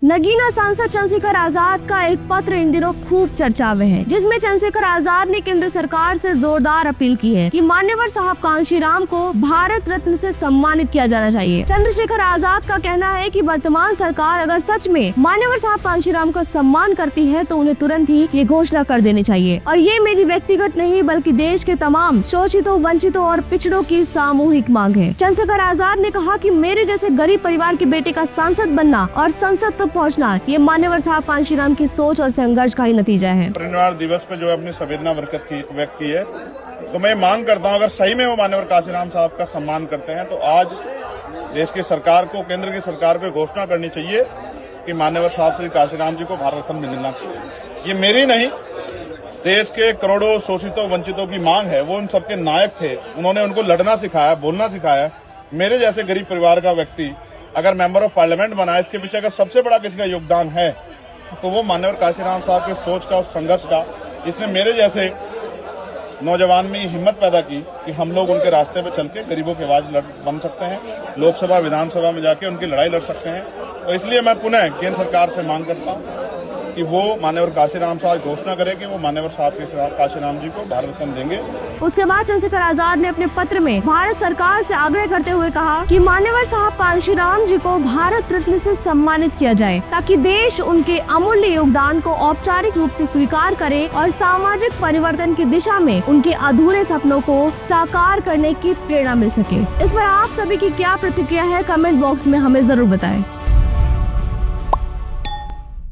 नगीना सांसद चंद्रशेखर आजाद का एक पत्र इन दिनों खूब चर्चा में है, जिसमें चंद्रशेखर आजाद ने केंद्र सरकार से जोरदार अपील की है कि मान्यवर साहब कांशीराम को भारत रत्न से सम्मानित किया जाना चाहिए। चंद्रशेखर आजाद का कहना है कि वर्तमान सरकार अगर सच में मान्यवर साहब कांशीराम का सम्मान करती है तो उन्हें तुरंत ही ये घोषणा कर देनी चाहिए। और ये मेरी व्यक्तिगत नहीं बल्कि देश के तमाम शोषितों, वंचितों और पिछड़ों की सामूहिक मांग है। चंद्रशेखर आजाद ने कहा कि मेरे जैसे गरीब परिवार के बेटे का सांसद बनना और संसद तक पहुंचना ये मान्यवर साहब कांशीराम की सोच और संघर्ष का ही नतीजा है। परिनिर्वाण दिवस पे जो अपनी संवेदना व्यक्त की है, तो मैं मांग करता हूं अगर सही में वो मान्यवर कांशीराम साहब का सम्मान करते हैं तो आज देश की सरकार को, केंद्र की सरकार को घोषणा करनी चाहिए कि मान्यवर साहब श्री कांशीराम जी को भारत रत्न मिलना चाहिए। ये मेरी नहीं, देश के करोड़ों शोषितों, वंचितों की मांग है। वो उन सबके नायक थे, उन्होंने उनको लड़ना सिखाया, बोलना सिखाया। मेरे जैसे गरीब परिवार का व्यक्ति अगर मेंबर ऑफ पार्लियामेंट बना है, इसके पीछे अगर सबसे बड़ा किसी का योगदान है तो वो मान्यवर कांशीराम साहब की सोच का, उस संघर्ष का, इसने मेरे जैसे नौजवान में हिम्मत पैदा की कि हम लोग उनके रास्ते पे चल के गरीबों की आवाज बन सकते हैं, लोकसभा, विधानसभा में जाके उनकी लड़ाई लड़ सकते हैं। तो इसलिए मैं पुनः केंद्र सरकार से मांग करता हूँ कि वो मान्यवर कांशीराम साहब घोषणा करे कि वो मान्यवर साहब के कांशीराम जी को भारत रत्न देंगे। उसके बाद चंद्रशेखर आजाद ने अपने पत्र में भारत सरकार से आग्रह करते हुए कहा कि मान्यवर साहब कांशीराम जी को भारत रत्न से सम्मानित किया जाए ताकि देश उनके अमूल्य योगदान को औपचारिक रूप से स्वीकार करे और सामाजिक परिवर्तन की दिशा में उनके अधूरे सपनों को साकार करने की प्रेरणा मिल सके। इस पर आप सभी की क्या प्रतिक्रिया है, कमेंट बॉक्स में हमें जरूर बताएं।